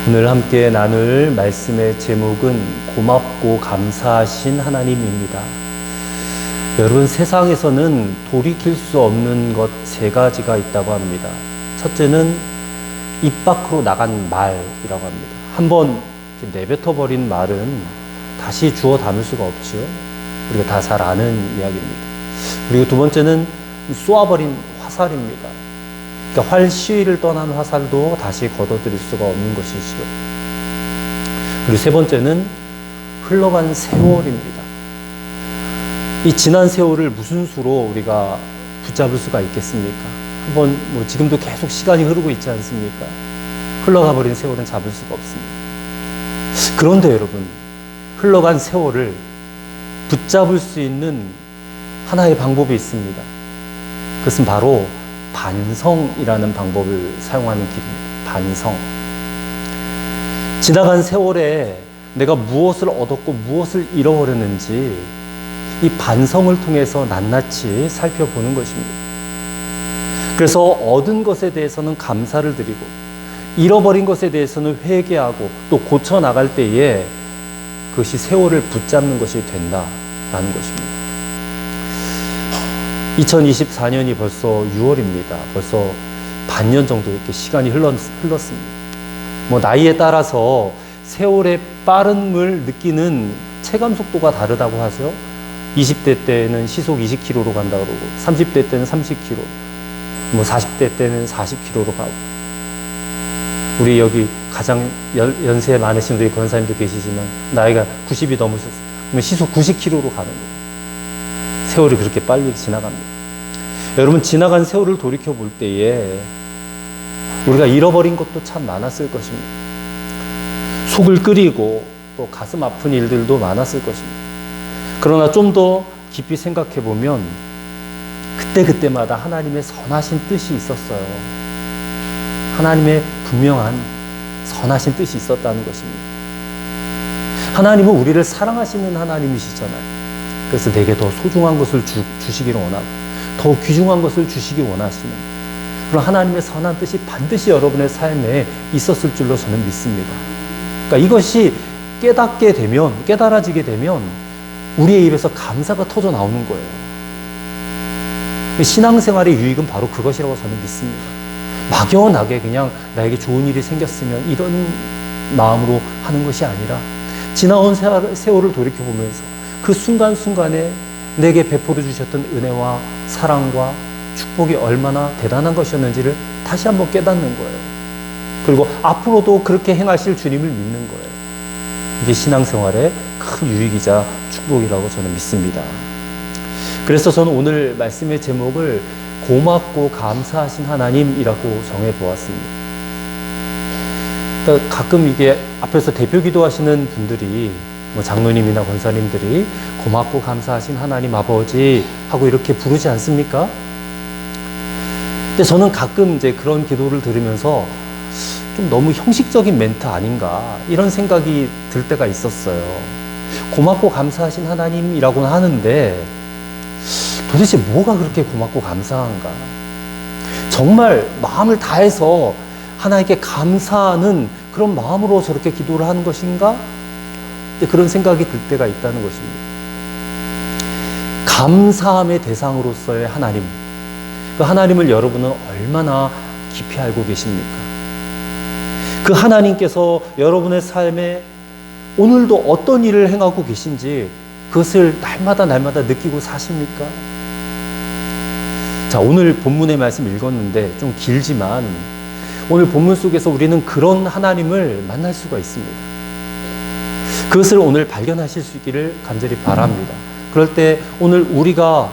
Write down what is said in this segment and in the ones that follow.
오늘 함께 나눌 말씀의 제목은 고맙고 감사하신 하나님입니다. 여러분, 세상에서는 돌이킬 수 없는 것 세 가지가 있다고 합니다. 첫째는 입 밖으로 나간 말이라고 합니다. 한번 내뱉어버린 말은 다시 주워 담을 수가 없죠. 우리가 다 잘 아는 이야기입니다. 그리고 두 번째는 쏘아버린 화살입니다. 그러니까 활 시위를 떠난 화살도 다시 걷어들일 수가 없는 것이지요. 그리고 세 번째는 흘러간 세월입니다. 이 지난 세월을 무슨 수로 우리가 붙잡을 수가 있겠습니까? 한번 지금도 계속 시간이 흐르고 있지 않습니까? 흘러가 버린 세월은 잡을 수가 없습니다. 그런데 여러분, 흘러간 세월을 붙잡을 수 있는 하나의 방법이 있습니다. 그것은 바로 반성이라는 방법을 사용하는 길입니다. 반성. 지나간 세월에 내가 무엇을 얻었고 무엇을 잃어버렸는지 이 반성을 통해서 낱낱이 살펴보는 것입니다. 그래서 얻은 것에 대해서는 감사를 드리고 잃어버린 것에 대해서는 회개하고 또 고쳐나갈 때에 그것이 세월을 붙잡는 것이 된다라는 것입니다. 2024년이 벌써 6월입니다. 벌써 반년 정도 이렇게 시간이 흘렀습니다. 나이에 따라서 세월의 빠름을 느끼는 체감 속도가 다르다고 하죠. 20대 때는 시속 20km로 간다고 그러고, 30대 때는 30km, 40대 때는 40km로 가고. 우리 여기 가장 연세 많으신 우리 권사님도 계시지만 나이가 90이 넘으셨어요. 그러면 시속 90km로 가는 거예요. 세월이 그렇게 빨리 지나갑니다. 여러분, 지나간 세월을 돌이켜 볼 때에 우리가 잃어버린 것도 참 많았을 것입니다. 속을 끓이고 또 가슴 아픈 일들도 많았을 것입니다. 그러나 좀 더 깊이 생각해 보면 그때마다 하나님의 선하신 뜻이 있었어요. 하나님의 분명한 선하신 뜻이 있었다는 것입니다. 하나님은 우리를 사랑하시는 하나님이시잖아요. 그래서 내게 더 소중한 것을 주시기를 원하고 더 귀중한 것을 주시기 원하시는 그런 하나님의 선한 뜻이 반드시 여러분의 삶에 있었을 줄로 저는 믿습니다. 그러니까 이것이 깨달아지게 되면 우리의 입에서 감사가 터져 나오는 거예요. 신앙생활의 유익은 바로 그것이라고 저는 믿습니다. 막연하게 그냥 나에게 좋은 일이 생겼으면 이런 마음으로 하는 것이 아니라 지나온 세월을 돌이켜보면서 그 순간순간에 내게 베풀어 주셨던 은혜와 사랑과 축복이 얼마나 대단한 것이었는지를 다시 한번 깨닫는 거예요. 그리고 앞으로도 그렇게 행하실 주님을 믿는 거예요. 이게 신앙생활의 큰 유익이자 축복이라고 저는 믿습니다. 그래서 저는 오늘 말씀의 제목을 고맙고 감사하신 하나님이라고 정해보았습니다. 그러니까 가끔 이게 앞에서 대표 기도하시는 분들이 장로님이나 권사님들이 고맙고 감사하신 하나님 아버지 하고 이렇게 부르지 않습니까? 근데 저는 가끔 이제 그런 기도를 들으면서 좀 너무 형식적인 멘트 아닌가 이런 생각이 들 때가 있었어요. 고맙고 감사하신 하나님이라고는 하는데 도대체 뭐가 그렇게 고맙고 감사한가? 정말 마음을 다해서 하나님께 감사하는 그런 마음으로 저렇게 기도를 하는 것인가? 그런 생각이 들 때가 있다는 것입니다. 감사함의 대상으로서의 하나님, 그 하나님을 여러분은 얼마나 깊이 알고 계십니까? 그 하나님께서 여러분의 삶에 오늘도 어떤 일을 행하고 계신지 그것을 날마다 느끼고 사십니까? 자, 오늘 본문의 말씀 읽었는데 좀 길지만 오늘 본문 속에서 우리는 그런 하나님을 만날 수가 있습니다. 그것을 오늘 발견하실 수 있기를 간절히 바랍니다. 그럴 때 오늘 우리가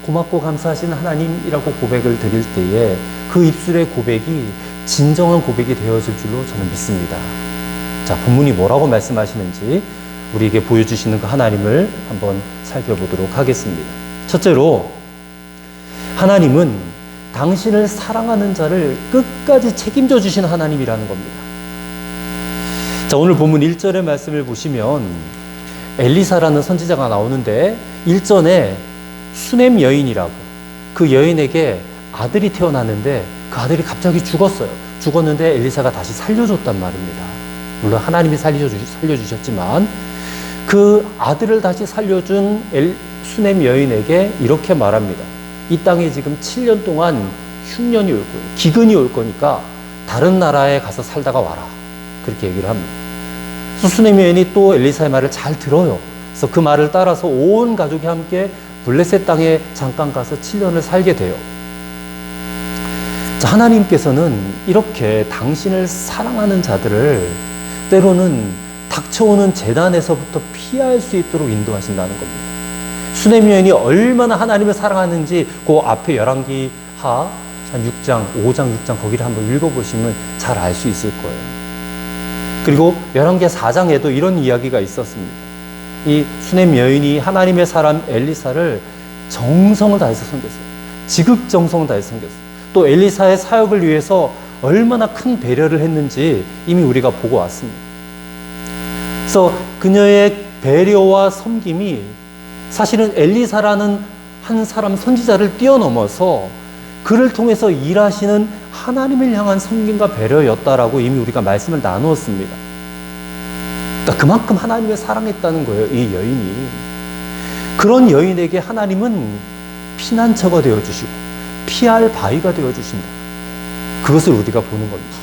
고맙고 감사하신 하나님이라고 고백을 드릴 때에 그 입술의 고백이 진정한 고백이 되어질 줄로 저는 믿습니다. 자, 본문이 뭐라고 말씀하시는지 우리에게 보여주시는 그 하나님을 한번 살펴보도록 하겠습니다. 첫째로, 하나님은 당신을 사랑하는 자를 끝까지 책임져 주신 하나님이라는 겁니다. 자, 오늘 본문 1절의 말씀을 보시면 엘리사라는 선지자가 나오는데 1절에 수넴 여인이라고 그 여인에게 아들이 태어났는데 그 아들이 갑자기 죽었어요. 죽었는데 엘리사가 다시 살려줬단 말입니다. 물론 하나님이 살려주셨지만 그 아들을 다시 살려준 수넴 여인에게 이렇게 말합니다. 이 땅에 지금 7년 동안 흉년이 올 거예요. 기근이 올 거니까 다른 나라에 가서 살다가 와라. 그렇게 얘기를 합니다. 수넴 여인이 또 엘리사의 말을 잘 들어요. 그래서 그 말을 따라서 온 가족이 함께 블레셋 땅에 잠깐 가서 7년을 살게 돼요. 자, 하나님께서는 이렇게 당신을 사랑하는 자들을 때로는 닥쳐오는 재난에서부터 피할 수 있도록 인도하신다는 겁니다. 수넴 여인이 얼마나 하나님을 사랑하는지 그 앞에 열왕기하 한 6장, 5장, 6장 거기를 한번 읽어보시면 잘 알 수 있을 거예요. 그리고 열왕기하 4장에도 이런 이야기가 있었습니다. 이 수넴 여인이 하나님의 사람 엘리사를 정성을 다해서 섬겼어요. 지극정성을 다해서 섬겼어요. 또 엘리사의 사역을 위해서 얼마나 큰 배려를 했는지 이미 우리가 보고 왔습니다. 그래서 그녀의 배려와 섬김이 사실은 엘리사라는 한 사람 선지자를 뛰어넘어서 그를 통해서 일하시는 하나님을 향한 섬김과 배려였다라고 이미 우리가 말씀을 나누었습니다. 그러니까 그만큼 하나님을 사랑했다는 거예요, 이 여인이. 그런 여인에게 하나님은 피난처가 되어주시고 피할 바위가 되어주신다. 그것을 우리가 보는 겁니다.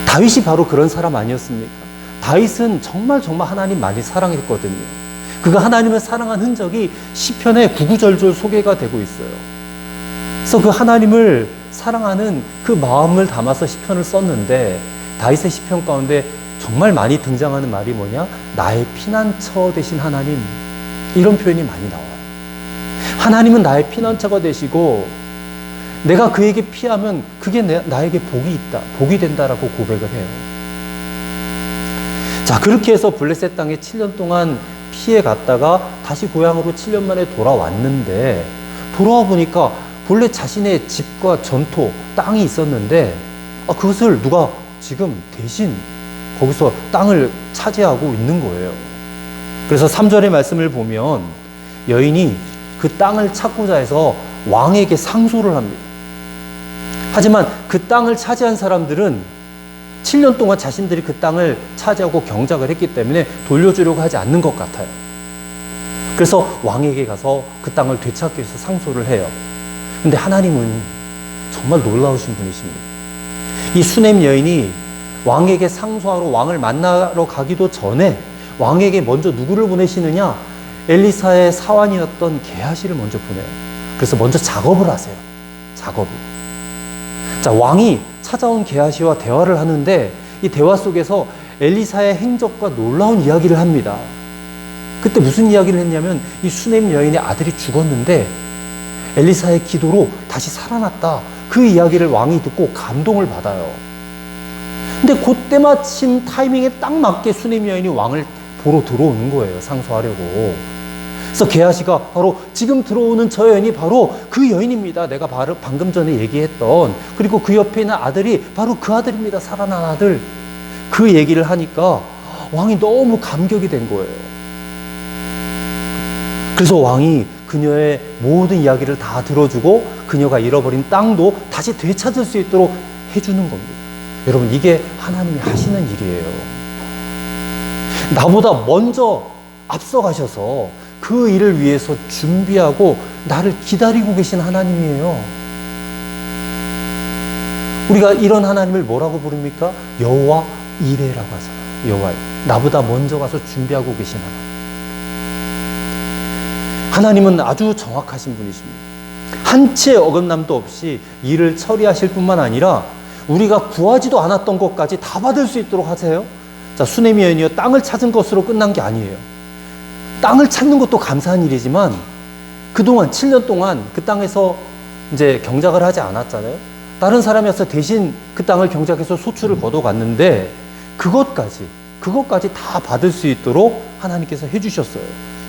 다윗이 바로 그런 사람 아니었습니까? 다윗은 정말 하나님 많이 사랑했거든요. 그가 하나님을 사랑한 흔적이 시편의 구구절절 소개가 되고 있어요. 그래서 그 하나님을 사랑하는 그 마음을 담아서 시편을 썼는데 다윗의 시편 가운데 정말 많이 등장하는 말이 뭐냐? 나의 피난처 되신 하나님. 이런 표현이 많이 나와요. 하나님은 나의 피난처가 되시고 내가 그에게 피하면 그게 나에게 복이 있다, 복이 된다라고 고백을 해요. 자, 그렇게 해서 블레셋 땅에 7년 동안 피해 갔다가 다시 고향으로 7년 만에 돌아왔는데 돌아와 보니까 본래 자신의 집과 전토, 땅이 있었는데 그것을 누가 지금 대신 거기서 땅을 차지하고 있는 거예요. 그래서 3절의 말씀을 보면 여인이 그 땅을 찾고자 해서 왕에게 상소를 합니다. 하지만 그 땅을 차지한 사람들은 7년 동안 자신들이 그 땅을 차지하고 경작을 했기 때문에 돌려주려고 하지 않는 것 같아요. 그래서 왕에게 가서 그 땅을 되찾기 위해서 상소를 해요. 근데 하나님은 정말 놀라우신 분이십니다. 이 수넴 여인이 왕에게 상소하러 왕을 만나러 가기도 전에 왕에게 먼저 누구를 보내시느냐? 엘리사의 사환이었던 게하시를 먼저 보내요. 그래서 먼저 작업을 하세요. 작업을. 자, 왕이 찾아온 게하시와 대화를 하는데 이 대화 속에서 엘리사의 행적과 놀라운 이야기를 합니다. 그때 무슨 이야기를 했냐면 이 수넴 여인의 아들이 죽었는데 엘리사의 기도로 다시 살아났다. 그 이야기를 왕이 듣고 감동을 받아요. 근데 그때 마침 타이밍에 딱 맞게 수넴 여인이 왕을 보러 들어오는 거예요. 상소하려고. 그래서 게하시가 바로 지금 들어오는 저 여인이 바로 그 여인입니다. 내가 바로 방금 전에 얘기했던, 그리고 그 옆에 있는 아들이 바로 그 아들입니다. 살아난 아들. 그 얘기를 하니까 왕이 너무 감격이 된 거예요. 그래서 왕이 그녀의 모든 이야기를 다 들어주고 그녀가 잃어버린 땅도 다시 되찾을 수 있도록 해주는 겁니다. 여러분, 이게 하나님이 하시는 일이에요. 나보다 먼저 앞서가셔서 그 일을 위해서 준비하고 나를 기다리고 계신 하나님이에요. 우리가 이런 하나님을 뭐라고 부릅니까? 여호와 이레라고 하잖아요. 여호와, 나보다 먼저 가서 준비하고 계신 하나님. 하나님은 아주 정확하신 분이십니다. 한치의 어긋남도 없이 일을 처리하실 뿐만 아니라 우리가 구하지도 않았던 것까지 다 받을 수 있도록 하세요. 자, 수넴 여인이요, 땅을 찾은 것으로 끝난 게 아니에요. 땅을 찾는 것도 감사한 일이지만 그동안 7년 동안 그 땅에서 이제 경작을 하지 않았잖아요. 다른 사람이어서 대신 그 땅을 경작해서 소출을 거둬갔는데 그것까지 다 받을 수 있도록 하나님께서 해주셨어요.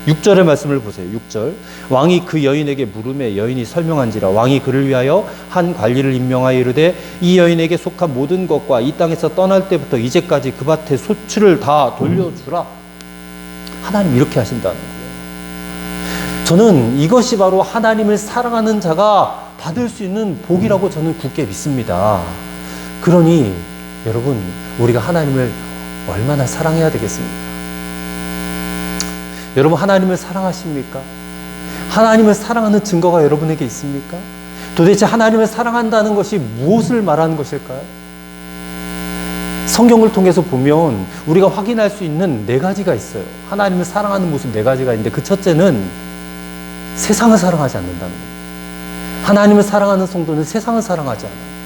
6절의 말씀을 보세요. 6절. 왕이 그 여인에게 물음에 여인이 설명한지라 왕이 그를 위하여 한 관리를 임명하여 이르되 이 여인에게 속한 모든 것과 이 땅에서 떠날 때부터 이제까지 그 밭의 소출을 다 돌려주라. 하나님 이렇게 하신다는 거예요. 저는 이것이 바로 하나님을 사랑하는 자가 받을 수 있는 복이라고 저는 굳게 믿습니다. 그러니 여러분, 우리가 하나님을 얼마나 사랑해야 되겠습니까? 여러분, 하나님을 사랑하십니까? 하나님을 사랑하는 증거가 여러분에게 있습니까? 도대체 하나님을 사랑한다는 것이 무엇을 말하는 것일까요? 성경을 통해서 보면 우리가 확인할 수 있는 4가지가 있어요. 하나님을 사랑하는 모습 4가지가 있는데, 그 첫째는 세상을 사랑하지 않는다는 겁니다. 하나님을 사랑하는 성도는 세상을 사랑하지 않아요.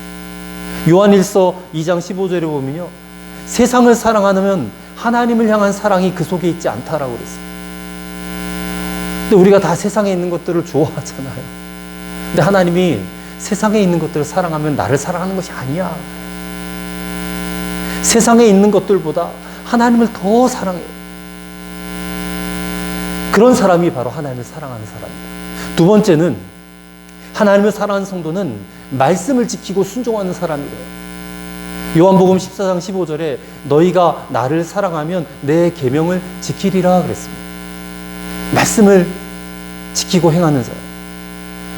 요한일서 2장 15절에 보면요, 세상을 사랑하면 하나님을 향한 사랑이 그 속에 있지 않다라고 그랬어요. 근데 우리가 다 세상에 있는 것들을 좋아하잖아요. 근데 하나님이 세상에 있는 것들을 사랑하면 나를 사랑하는 것이 아니야. 세상에 있는 것들보다 하나님을 더 사랑해요. 그런 사람이 바로 하나님을 사랑하는 사람입니다. 두 번째는, 하나님을 사랑하는 성도는 말씀을 지키고 순종하는 사람이래요. 요한복음 14장 15절에 너희가 나를 사랑하면 내 계명을 지키리라 그랬습니다. 말씀을 지키고 행하는 사람.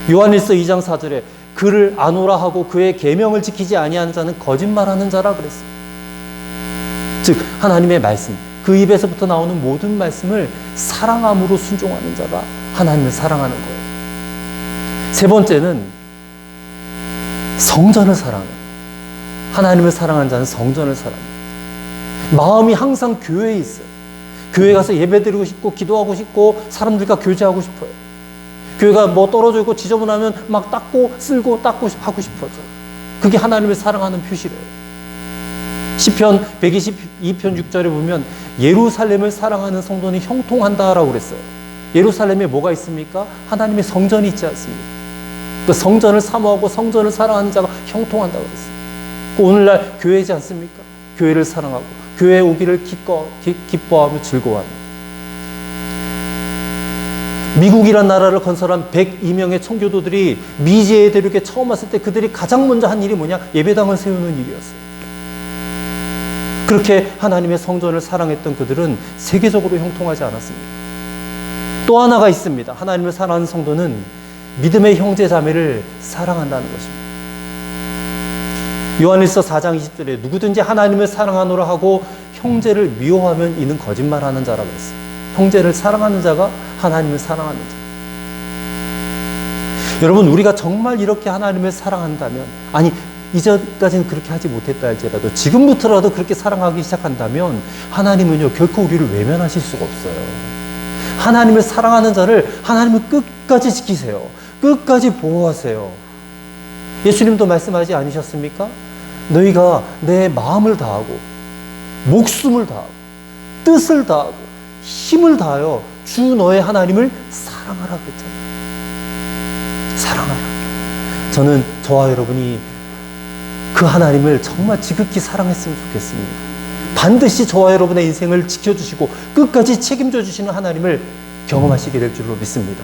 요한일서 2장 4절에 그를 아노라 하고 그의 계명을 지키지 아니하는 자는 거짓말하는 자라 그랬습니다. 즉 하나님의 말씀, 그 입에서부터 나오는 모든 말씀을 사랑함으로 순종하는 자가 하나님을 사랑하는 거예요. 세 번째는 성전을 사랑해요. 하나님을 사랑하는 자는 성전을 사랑해요. 마음이 항상 교회에 있어요. 교회 가서 예배드리고 싶고 기도하고 싶고 사람들과 교제하고 싶어요. 교회가 뭐 떨어져 있고 지저분하면 막 닦고 쓸고 닦고 하고 싶어져. 그게 하나님을 사랑하는 표시래요. 시편 122편 6절에 보면 예루살렘을 사랑하는 성도는 형통한다라고 그랬어요. 예루살렘에 뭐가 있습니까? 하나님의 성전이 있지 않습니까? 그 성전을 사모하고 성전을 사랑하는 자가 형통한다고 그랬어요. 오늘날 교회지 않습니까? 교회를 사랑하고 교회에 오기를 기뻐하며 즐거워합니다. 미국이란 나라를 건설한 102명의 청교도들이 미지의 대륙에 처음 왔을 때 그들이 가장 먼저 한 일이 뭐냐? 예배당을 세우는 일이었어요. 그렇게 하나님의 성전을 사랑했던 그들은 세계적으로 형통하지 않았습니다. 또 하나가 있습니다. 하나님을 사랑하는 성도는 믿음의 형제 자매를 사랑한다는 것입니다. 요한일서 4장 20절에 누구든지 하나님을 사랑하노라 하고 형제를 미워하면 이는 거짓말하는 자라고 했어요. 형제를 사랑하는 자가 하나님을 사랑하는 자. 여러분, 우리가 정말 이렇게 하나님을 사랑한다면, 아니 이전까지는 그렇게 하지 못했다 할지라도 지금부터라도 그렇게 사랑하기 시작한다면 하나님은요 결코 우리를 외면하실 수가 없어요. 하나님을 사랑하는 자를 하나님은 끝까지 지키세요. 끝까지 보호하세요. 예수님도 말씀하지 않으셨습니까? 너희가 내 마음을 다하고 목숨을 다하고 뜻을 다하고 힘을 다하여 주 너의 하나님을 사랑하라 그랬잖아요. 사랑하라. 저는 저와 여러분이 그 하나님을 정말 지극히 사랑했으면 좋겠습니다. 반드시 저와 여러분의 인생을 지켜주시고 끝까지 책임져 주시는 하나님을 경험하시게 될 줄로 믿습니다.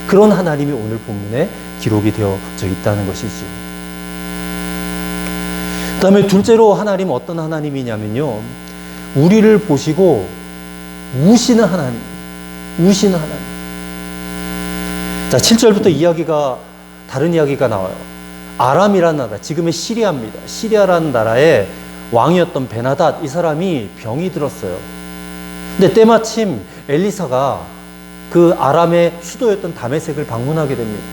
그런 하나님이 오늘 본문에 기록이 되어져 있다는 것이죠. 그 다음에 둘째로 하나님 어떤 하나님이냐면요, 우리를 보시고 우시는 하나님. 우시는 하나님. 자, 7절부터 다른 이야기가 나와요. 아람이라는 나라, 지금의 시리아입니다. 시리아라는 나라의 왕이었던 베나닷, 이 사람이 병이 들었어요. 근데 때마침 엘리사가 그 아람의 수도였던 다메섹을 방문하게 됩니다.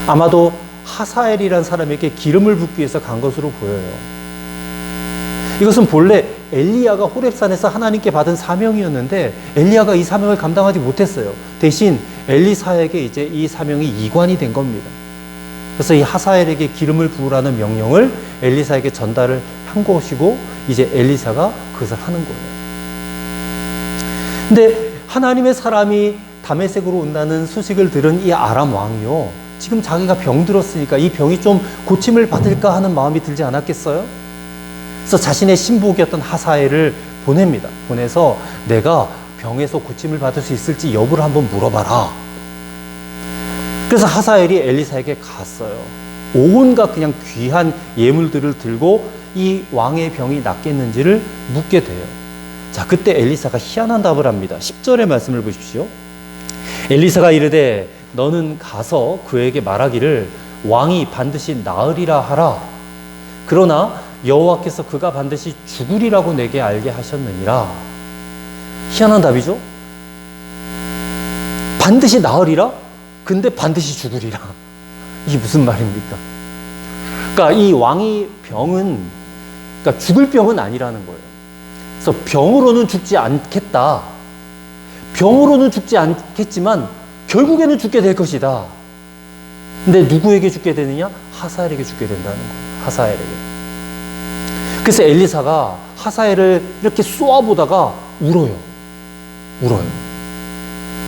아마도 하사엘이라는 사람에게 기름을 붓기 위해서 간 것으로 보여요. 이것은 본래 엘리야가 호렙산에서 하나님께 받은 사명이었는데 엘리야가 이 사명을 감당하지 못했어요. 대신 엘리사에게 이제 이 사명이 이관이 된 겁니다. 그래서 이 하사엘에게 기름을 부으라는 명령을 엘리사에게 전달을 한 것이고 이제 엘리사가 그것을 하는 거예요. 근데 하나님의 사람이 다메섹으로 온다는 소식을 들은 이 아람 왕이요, 지금 자기가 병들었으니까 이 병이 좀 고침을 받을까 하는 마음이 들지 않았겠어요? 그래서 자신의 신복이었던 하사엘을 보냅니다. 보내서 내가 병에서 고침을 받을 수 있을지 여부를 한번 물어봐라. 그래서 하사엘이 엘리사에게 갔어요. 온갖 그냥 귀한 예물들을 들고 이 왕의 병이 낫겠는지를 묻게 돼요. 자, 그때 엘리사가 희한한 답을 합니다. 10절의 말씀을 보십시오. 엘리사가 이르되 너는 가서 그에게 말하기를 왕이 반드시 나으리라 하라. 그러나 여호와께서 그가 반드시 죽으리라고 내게 알게 하셨느니라. 희한한 답이죠? 반드시 나으리라? 근데 반드시 죽으리라. 이게 무슨 말입니까? 그러니까 이 왕의 병은, 그러니까 죽을 병은 아니라는 거예요. 그래서 병으로는 죽지 않겠다. 병으로는 죽지 않겠지만 결국에는 죽게 될 것이다. 근데 누구에게 죽게 되느냐? 하사엘에게 죽게 된다는 거예요. 하사엘에게. 그래서 엘리사가 하사엘을 이렇게 쏘아보다가 울어요.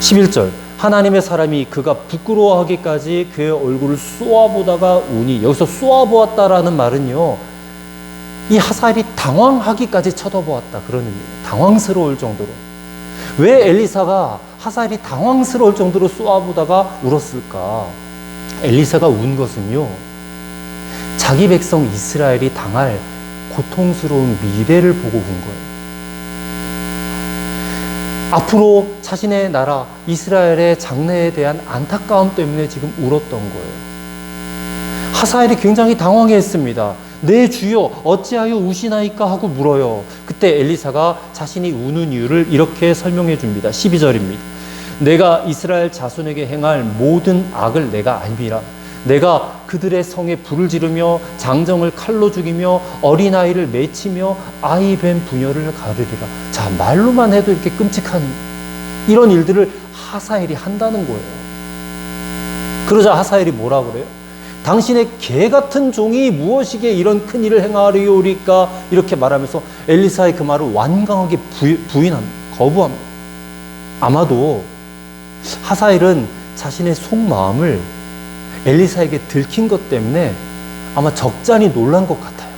11절. 하나님의 사람이 그가 부끄러워하기까지 그의 얼굴을 쏘아보다가 우니, 여기서 쏘아보았다라는 말은요, 이 하사엘이 당황하기까지 쳐다보았다 그런 의미예요. 당황스러울 정도로. 왜 엘리사가 하사엘이 당황스러울 정도로 쏘아보다가 울었을까? 엘리사가 운 것은요, 자기 백성 이스라엘이 당할 고통스러운 미래를 보고 운 거예요. 앞으로 자신의 나라 이스라엘의 장래에 대한 안타까움 때문에 지금 울었던 거예요. 하사엘이 굉장히 당황했습니다. 내 주여 어찌하여 우시나이까 하고 물어요. 그때 엘리사가 자신이 우는 이유를 이렇게 설명해 줍니다. 12절입니다. 내가 이스라엘 자손에게 행할 모든 악을 내가 알미라. 내가 그들의 성에 불을 지르며 장정을 칼로 죽이며 어린아이를 맺히며 아이 뵌 부녀를 가르리라. 자, 말로만 해도 이렇게 끔찍한 이런 일들을 하사엘이 한다는 거예요. 그러자 하사엘이 뭐라 그래요? 당신의 개 같은 종이 무엇이기에 이런 큰 일을 행하리오리까? 이렇게 말하면서 엘리사의 그 말을 완강하게 부인합니다. 거부합니다. 아마도 하사엘은 자신의 속마음을 엘리사에게 들킨 것 때문에 아마 적잖이 놀란 것 같아요.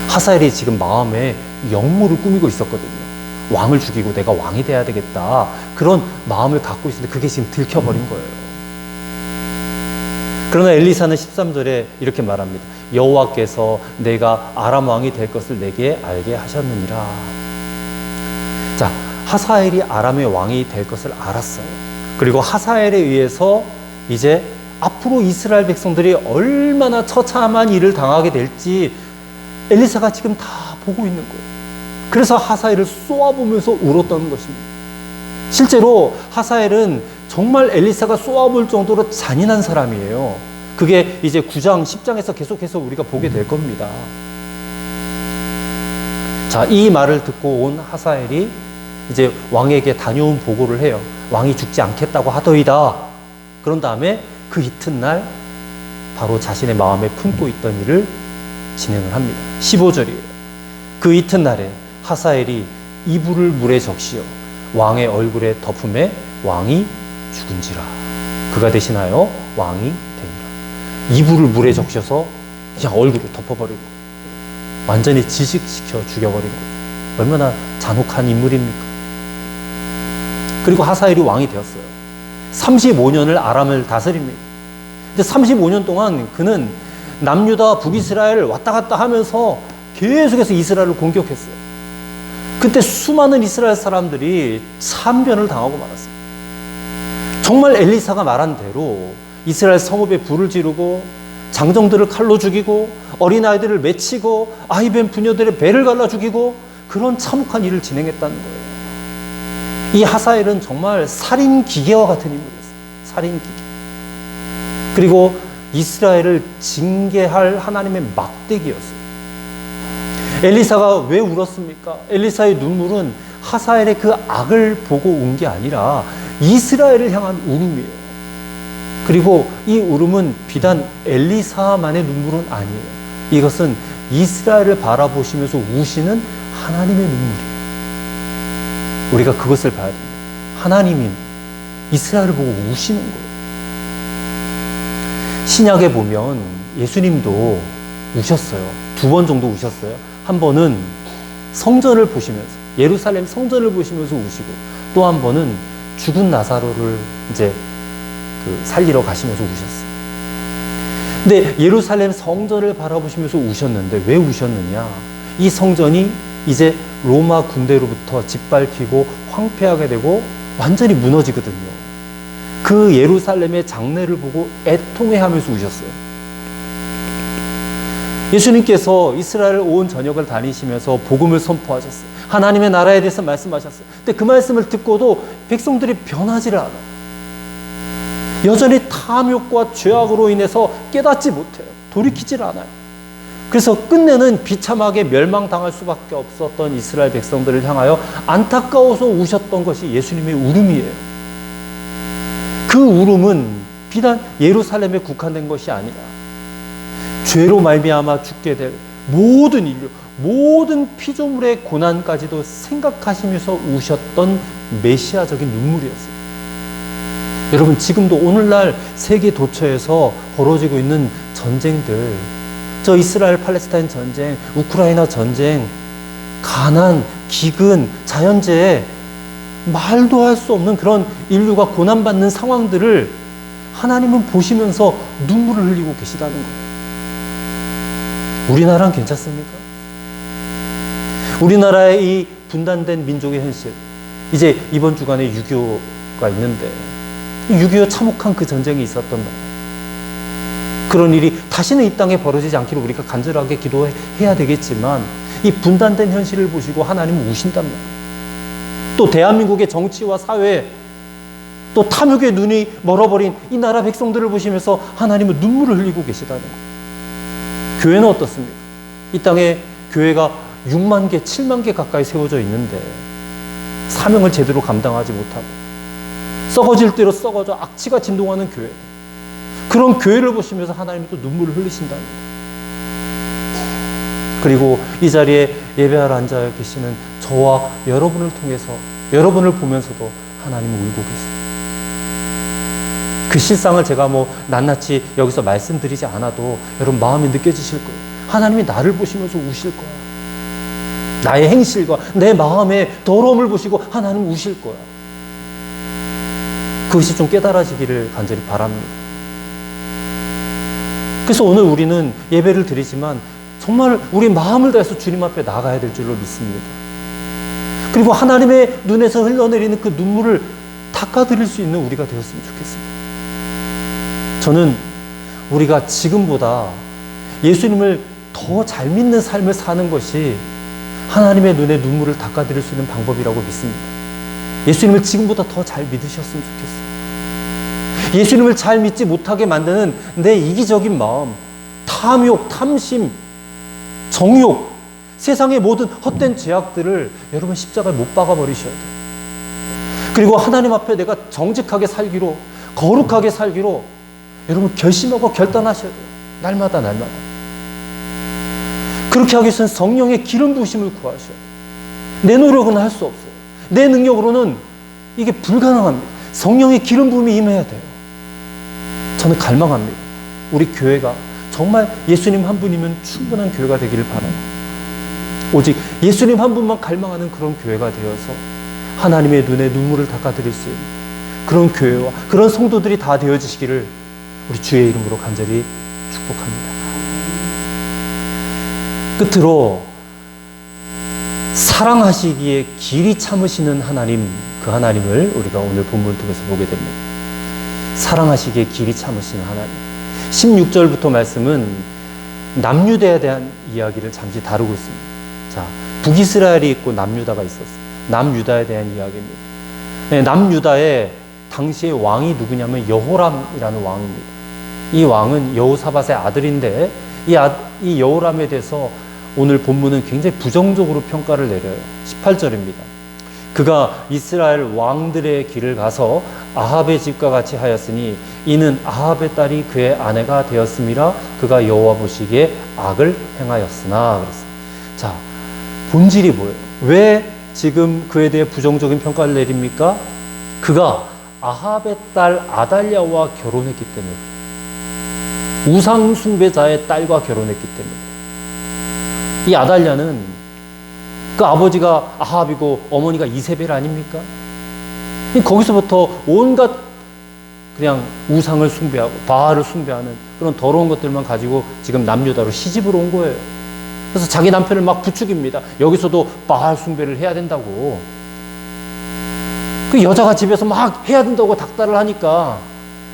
하사엘이 지금 마음에 역모를 꾸미고 있었거든요. 왕을 죽이고 내가 왕이 돼야 되겠다. 그런 마음을 갖고 있었는데 그게 지금 들켜버린 거예요. 그러나 엘리사는 13절에 이렇게 말합니다. 여호와께서 내가 아람 왕이 될 것을 내게 알게 하셨느니라. 자, 하사엘이 아람의 왕이 될 것을 알았어요. 그리고 하사엘에 의해서 이제 앞으로 이스라엘 백성들이 얼마나 처참한 일을 당하게 될지 엘리사가 지금 다 보고 있는 거예요. 그래서 하사엘을 쏘아보면서 울었던 것입니다. 실제로 하사엘은 정말 엘리사가 쏘아볼 정도로 잔인한 사람이에요. 그게 이제 9장, 10장에서 계속해서 우리가 보게 될 겁니다. 자, 이 말을 듣고 온 하사엘이 이제 왕에게 다녀온 보고를 해요. 왕이 죽지 않겠다고 하더이다. 그런 다음에 그 이튿날 바로 자신의 마음에 품고 있던 일을 진행을 합니다. 15절이에요. 그 이튿날에 하사엘이 이불을 물에 적시어 왕의 얼굴에 덮음에 왕이 죽은지라. 그가 대신하여 왕이 되니라. 이불을 물에 적셔서 그냥 얼굴을 덮어버린 거예요. 완전히 지식시켜 죽여버린 거예요. 얼마나 잔혹한 인물입니까? 그리고 하사엘이 왕이 되었어요. 35년을 아람을 다스립니다. 근데 35년 동안 그는 남유다 북이스라엘 왔다 갔다 하면서 계속해서 이스라엘을 공격했어요. 그때 수많은 이스라엘 사람들이 참변을 당하고 말았어요. 정말 엘리사가 말한 대로 이스라엘 성읍에 불을 지르고 장정들을 칼로 죽이고 어린아이들을 맺히고 아이 뵌 부녀들의 배를 갈라 죽이고 그런 참혹한 일을 진행했다는 거예요. 이 하사엘은 정말 살인 기계와 같은 인물이었어요. 살인 기계. 그리고 이스라엘을 징계할 하나님의 막대기였어요. 엘리사가 왜 울었습니까? 엘리사의 눈물은 하사엘의 그 악을 보고 운 게 아니라 이스라엘을 향한 울음이에요. 그리고 이 울음은 비단 엘리사만의 눈물은 아니에요. 이것은 이스라엘을 바라보시면서 우시는 하나님의 눈물이에요. 우리가 그것을 봐야 됩니다. 하나님이 이스라엘을 보고 우시는 거예요. 신약에 보면 예수님도 우셨어요. 2번 정도 우셨어요. 한 번은 성전을 보시면서, 예루살렘 성전을 보시면서 우시고, 또 한 번은 죽은 나사로를 이제 살리러 가시면서 우셨어요. 근데 예루살렘 성전을 바라보시면서 우셨는데 왜 우셨느냐? 이 성전이 이제 로마 군대로부터 짓밟히고 황폐하게 되고 완전히 무너지거든요. 그 예루살렘의 장례를 보고 애통해하면서 우셨어요. 예수님께서 이스라엘 온 전역을 다니시면서 복음을 선포하셨어요. 하나님의 나라에 대해서 말씀하셨어요. 근데 그 말씀을 듣고도 백성들이 변하지를 않아요. 여전히 탐욕과 죄악으로 인해서 깨닫지 못해요. 돌이키질 않아요. 그래서 끝내는 비참하게 멸망당할 수밖에 없었던 이스라엘 백성들을 향하여 안타까워서 우셨던 것이 예수님의 울음이에요. 그 울음은 비단 예루살렘에 국한된 것이 아니라 죄로 말미암아 죽게 될 모든 인류, 모든 피조물의 고난까지도 생각하시면서 우셨던 메시아적인 눈물이었어요. 여러분, 지금도 오늘날 세계 도처에서 벌어지고 있는 전쟁들, 저 이스라엘 팔레스타인 전쟁, 우크라이나 전쟁, 가난, 기근, 자연재해, 말도 할 수 없는 그런 인류가 고난받는 상황들을 하나님은 보시면서 눈물을 흘리고 계시다는 거예요. 우리나라는 괜찮습니까? 우리나라의 이 분단된 민족의 현실, 이제 이번 주간에 6.25가 있는데 6.25 참혹한 그 전쟁이 있었던 날, 그런 일이 다시는 이 땅에 벌어지지 않기를 우리가 간절하게 기도해야 되겠지만 이 분단된 현실을 보시고 하나님은 우신단 말이에요. 또 대한민국의 정치와 사회, 또 탐욕의 눈이 멀어버린 이 나라 백성들을 보시면서 하나님은 눈물을 흘리고 계시다는 거예요. 교회는 어떻습니까? 이 땅에 교회가 6만 개, 7만 개 가까이 세워져 있는데 사명을 제대로 감당하지 못하고 썩어질 대로 썩어져 악취가 진동하는 교회, 그런 교회를 보시면서 하나님은 또 눈물을 흘리신다는 거예요. 그리고 이 자리에 예배하러 앉아 계시는 저와 여러분을 통해서, 여러분을 보면서도 하나님은 울고 계세요. 그 실상을 제가 낱낱이 여기서 말씀드리지 않아도 여러분 마음이 느껴지실 거예요. 하나님이 나를 보시면서 우실 거야. 나의 행실과 내 마음의 더러움을 보시고 하나님 우실 거야. 그것이 좀 깨달아지기를 간절히 바랍니다. 그래서 오늘 우리는 예배를 드리지만 정말 우리 마음을 다해서 주님 앞에 나가야 될 줄로 믿습니다. 그리고 하나님의 눈에서 흘러내리는 그 눈물을 닦아드릴 수 있는 우리가 되었으면 좋겠습니다. 저는 우리가 지금보다 예수님을 더 잘 믿는 삶을 사는 것이 하나님의 눈에 눈물을 닦아드릴 수 있는 방법이라고 믿습니다. 예수님을 지금보다 더 잘 믿으셨으면 좋겠어요. 예수님을 잘 믿지 못하게 만드는 내 이기적인 마음, 탐욕, 탐심, 정욕, 세상의 모든 헛된 죄악들을 여러분 십자가에 못 박아버리셔야 돼요. 그리고 하나님 앞에 내가 정직하게 살기로, 거룩하게 살기로 여러분 결심하고 결단하셔야 돼요. 날마다 날마다. 그렇게 하기 위해서는 성령의 기름 부으심을 구하셔야 돼요. 내 노력은 할 수 없어요. 내 능력으로는 이게 불가능합니다. 성령의 기름 부음이 임해야 돼요. 저는 갈망합니다. 우리 교회가 정말 예수님 한 분이면 충분한 교회가 되기를 바랍니다. 오직 예수님 한 분만 갈망하는 그런 교회가 되어서 하나님의 눈에 눈물을 닦아드릴 수 있는 그런 교회와 그런 성도들이 다 되어지시기를 우리 주의 이름으로 간절히 축복합니다. 끝으로 사랑하시기에 길이 참으시는 하나님, 그 하나님을 우리가 오늘 본문을 통해서 보게 됩니다. 사랑하시기에 길이 참으시는 하나님. 16절부터 말씀은 남유다에 대한 이야기를 잠시 다루고 있습니다. 자, 북이스라엘이 있고 남유다가 있었어요. 남유다에 대한 이야기입니다. 네, 남유다의 당시의 왕이 누구냐면 여호람이라는 왕입니다. 이 왕은 여호사밧의 아들인데 이 여호람에 대해서 오늘 본문은 굉장히 부정적으로 평가를 내려요. 18절입니다. 그가 이스라엘 왕들의 길을 가서 아합의 집과 같이 하였으니 이는 아합의 딸이 그의 아내가 되었음이라. 그가 여호와 보시기에 악을 행하였으나. 그랬어요. 자, 본질이 뭐예요? 왜 지금 그에 대해 부정적인 평가를 내립니까? 그가 아합의 딸 아달랴와 결혼했기 때문에, 우상 숭배자의 딸과 결혼했기 때문에. 이 아달랴는 그 아버지가 아합이고 어머니가 이세벨 아닙니까? 거기서부터 온갖 그냥 우상을 숭배하고 바알을 숭배하는 그런 더러운 것들만 가지고 지금 남유다로 시집을 온 거예요. 그래서 자기 남편을 막 부추깁니다. 여기서도 바알 숭배를 해야 된다고. 그 여자가 집에서 막 해야 된다고 닥달을 하니까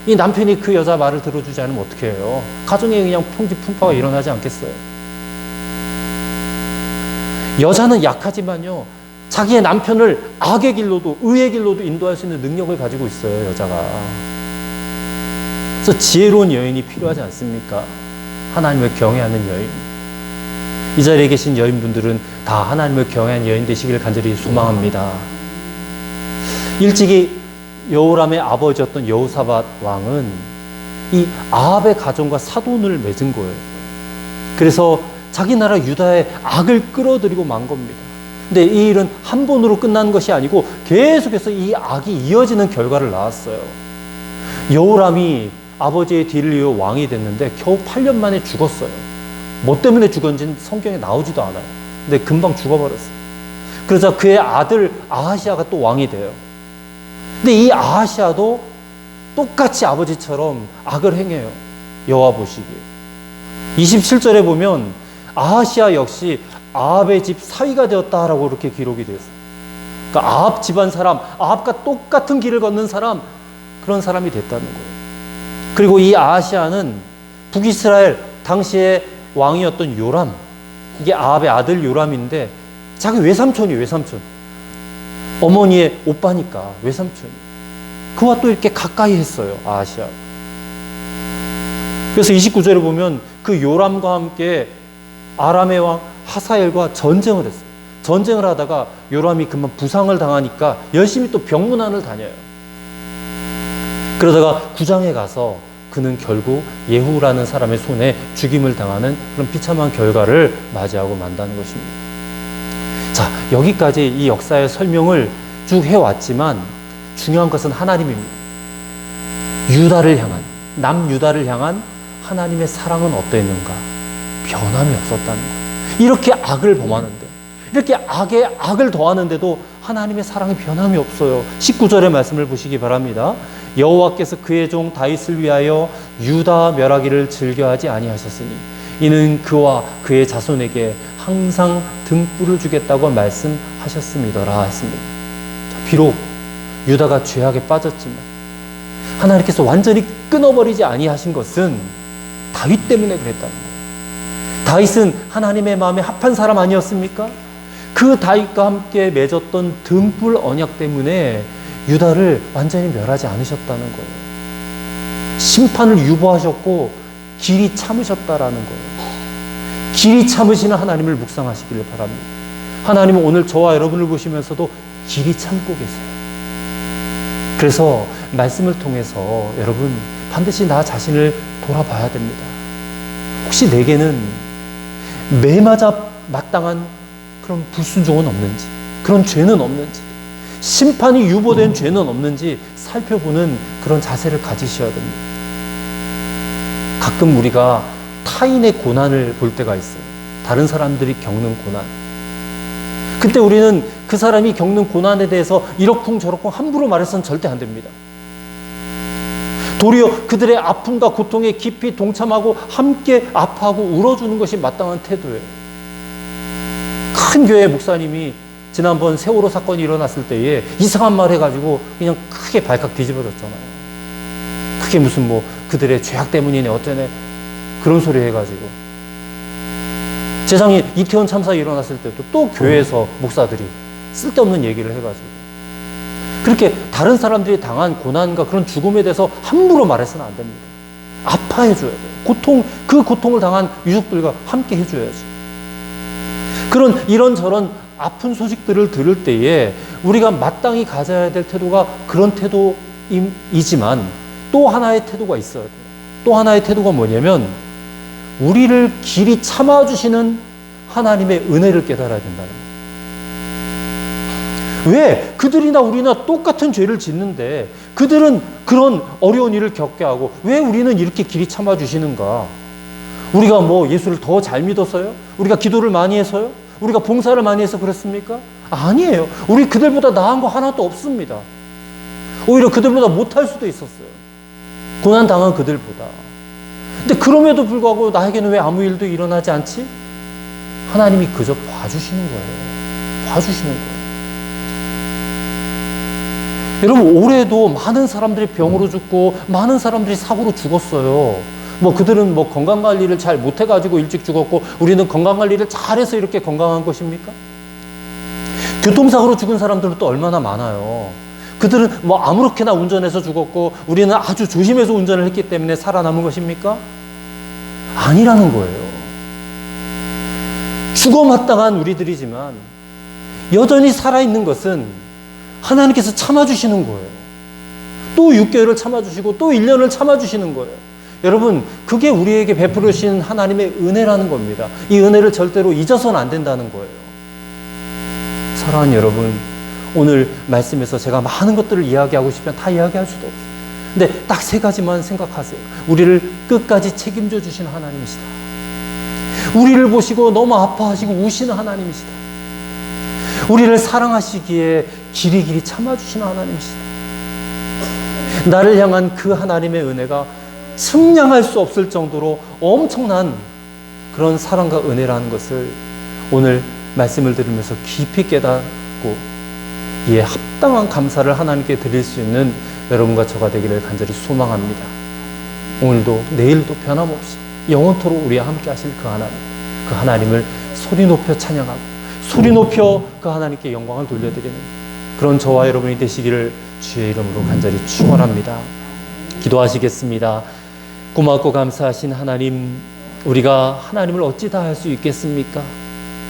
이 남편이 그 여자 말을 들어주지 않으면 어떻게 해요? 가정에 그냥 풍지풍파가 일어나지 않겠어요? 여자는 약하지만요, 자기의 남편을 악의 길로도 의의 길로도 인도할 수 있는 능력을 가지고 있어요, 여자가. 그래서 지혜로운 여인이 필요하지 않습니까? 하나님을 경외하는 여인. 이 자리에 계신 여인분들은 다 하나님을 경외하는 여인 되시기를 간절히 소망합니다. 일찍이 여호람의 아버지였던 여호사밧 왕은 이 아합의 가정과 사돈을 맺은 거예요. 그래서 자기 나라 유다의 악을 끌어들이고 만 겁니다. 근데 이 일은 한 번으로 끝난 것이 아니고 계속해서 이 악이 이어지는 결과를 낳았어요. 여호람이 아버지의 뒤를 이어 왕이 됐는데 겨우 8년 만에 죽었어요. 뭐 때문에 죽었는지는 성경에 나오지도 않아요. 근데 금방 죽어버렸어요. 그러자 그의 아들 아하시아가 또 왕이 돼요. 근데 이 아하시아도 똑같이 아버지처럼 악을 행해요. 여호와 보시기에. 27절에 보면 아하시아 역시 아합의 집 사위가 되었다라고 이렇게 기록이 되어 있어요. 그러니까 아합 집안 사람, 아합과 똑같은 길을 걷는 사람, 그런 사람이 됐다는 거예요. 그리고 이 아하시아는 북이스라엘 당시의 왕이었던 요람, 이게 아합의 아들 요람인데 자기 외삼촌이에요. 외삼촌. 어머니의 오빠니까 외삼촌이. 그와 또 이렇게 가까이 했어요, 아하시아. 그래서 29절에 보면 그 요람과 함께 아람의 왕 하사엘과 전쟁을 했어요. 전쟁을 하다가 요람이 그만 부상을 당하니까 열심히 또 병문안을 다녀요. 그러다가 구장에 가서 그는 결국 예후라는 사람의 손에 죽임을 당하는 그런 비참한 결과를 맞이하고 만다는 것입니다. 자, 여기까지 이 역사의 설명을 쭉 해왔지만 중요한 것은 하나님입니다. 유다를 향한, 남유다를 향한 하나님의 사랑은 어땠는가? 변함이 없었다는 거예요. 이렇게 악을 범하는데, 이렇게 악에 악을 더하는데도 하나님의 사랑이 변함이 없어요. 19절의 말씀을 보시기 바랍니다. 여호와께서 그의 종 다윗을 위하여 유다 멸하기를 즐겨하지 아니하셨으니 이는 그와 그의 자손에게 항상 등불을 주겠다고 말씀하셨음이더라 했습니다. 자, 비록 유다가 죄악에 빠졌지만 하나님께서 완전히 끊어버리지 아니하신 것은 다윗 때문에 그랬다는 거예요. 다윗은 하나님의 마음에 합한 사람 아니었습니까? 그 다윗과 함께 맺었던 등불 언약 때문에 유다를 완전히 멸하지 않으셨다는 거예요. 심판을 유보하셨고 길이 참으셨다라는 거예요. 길이 참으시는 하나님을 묵상하시기를 바랍니다. 하나님은 오늘 저와 여러분을 보시면서도 길이 참고 계세요. 그래서 말씀을 통해서 여러분 반드시 나 자신을 돌아봐야 됩니다. 혹시 내게는 매맞아 마땅한 그런 불순종은 없는지, 그런 죄는 없는지, 심판이 유보된 죄는 없는지 살펴보는 그런 자세를 가지셔야 됩니다. 가끔 우리가 타인의 고난을 볼 때가 있어요. 다른 사람들이 겪는 고난. 그때 우리는 그 사람이 겪는 고난에 대해서 이러쿵저러쿵 함부로 말해서는 절대 안 됩니다. 도리어 그들의 아픔과 고통에 깊이 동참하고 함께 아파하고 울어주는 것이 마땅한 태도예요. 큰 교회 목사님이 지난번 세월호 사건이 일어났을 때에 이상한 말 해가지고 그냥 크게 발칵 뒤집어졌잖아요. 그게 무슨 뭐 그들의 죄악 때문이네 어쩌네 그런 소리 해가지고. 세상에 이태원 참사 일어났을 때도 또 교회에서 목사들이 쓸데없는 얘기를 해가지고 그렇게 다른 사람들이 당한 고난과 그런 죽음에 대해서 함부로 말해서는 안 됩니다. 아파해줘야 돼요. 그 고통을 당한 유족들과 함께 해줘야지. 그런 이런저런 아픈 소식들을 들을 때에 우리가 마땅히 가져야 될 태도가 그런 태도이지만 또 하나의 태도가 있어야 돼요. 또 하나의 태도가 뭐냐면 우리를 길이 참아주시는 하나님의 은혜를 깨달아야 된다는 거예요. 왜? 그들이나 우리나 똑같은 죄를 짓는데 그들은 그런 어려운 일을 겪게 하고 왜 우리는 이렇게 길이 참아주시는가? 우리가 뭐 예수를 더 잘 믿어서요? 우리가 기도를 많이 해서요? 우리가 봉사를 많이 해서 그렇습니까? 아니에요. 우리 그들보다 나은 거 하나도 없습니다. 오히려 그들보다 못할 수도 있었어요. 고난 당한 그들보다. 근데 그럼에도 불구하고 나에게는 왜 아무 일도 일어나지 않지? 하나님이 그저 봐주시는 거예요. 봐주시는 거예요. 여러분, 올해도 많은 사람들이 병으로 죽고 많은 사람들이 사고로 죽었어요. 뭐 그들은 뭐 건강관리를 잘 못해가지고 일찍 죽었고, 우리는 건강관리를 잘해서 이렇게 건강한 것입니까? 교통사고로 죽은 사람들은 또 얼마나 많아요. 그들은 뭐 아무렇게나 운전해서 죽었고, 우리는 아주 조심해서 운전을 했기 때문에 살아남은 것입니까? 아니라는 거예요. 죽어마땅한 우리들이지만 여전히 살아있는 것은 하나님께서 참아주시는 거예요. 또 6개월을 참아주시고 또 1년을 참아주시는 거예요. 여러분, 그게 우리에게 베풀으신 하나님의 은혜라는 겁니다. 이 은혜를 절대로 잊어서는 안 된다는 거예요. 사랑하는 여러분, 오늘 말씀에서 제가 많은 것들을 이야기하고 싶으면 다 이야기할 수도 없어요. 근데 딱 3가지만 생각하세요. 우리를 끝까지 책임져 주신 하나님이시다. 우리를 보시고 너무 아파하시고 우시는 하나님이시다. 우리를 사랑하시기에 길이길이 참아주시는 하나님이시다. 나를 향한 그 하나님의 은혜가 측량할 수 없을 정도로 엄청난 그런 사랑과 은혜라는 것을 오늘 말씀을 들으면서 깊이 깨닫고 이에 합당한 감사를 하나님께 드릴 수 있는 여러분과 저가 되기를 간절히 소망합니다. 오늘도 내일도 변함없이 영원토록 우리와 함께 하실 그 하나님을 소리 높여 찬양하고 소리 높여 그 하나님께 영광을 돌려드리는 그런 저와 여러분이 되시기를 주의 이름으로 간절히 축원합니다. 기도하시겠습니다. 고맙고 감사하신 하나님, 우리가 하나님을 어찌 다 할 수 있겠습니까?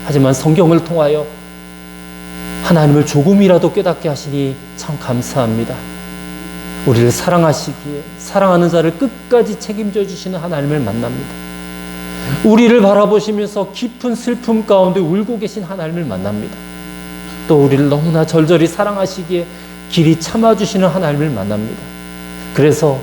하지만 성경을 통하여 하나님을 조금이라도 깨닫게 하시니 참 감사합니다. 우리를 사랑하시기에 사랑하는 자를 끝까지 책임져 주시는 하나님을 만납니다. 우리를 바라보시면서 깊은 슬픔 가운데 울고 계신 하나님을 만납니다. 또 우리를 너무나 절절히 사랑하시기에 길이 참아주시는 하나님을 만납니다. 그래서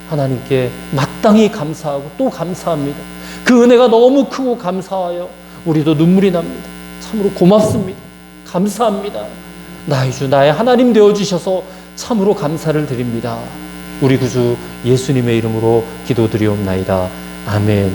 하나님께 마땅히 감사하고 또 감사합니다. 그 은혜가 너무 크고 감사하여 우리도 눈물이 납니다. 참으로 고맙습니다. 감사합니다. 나의 주 나의 하나님 되어주셔서 참으로 감사를 드립니다. 우리 구주 예수님의 이름으로 기도드리옵나이다. 아멘.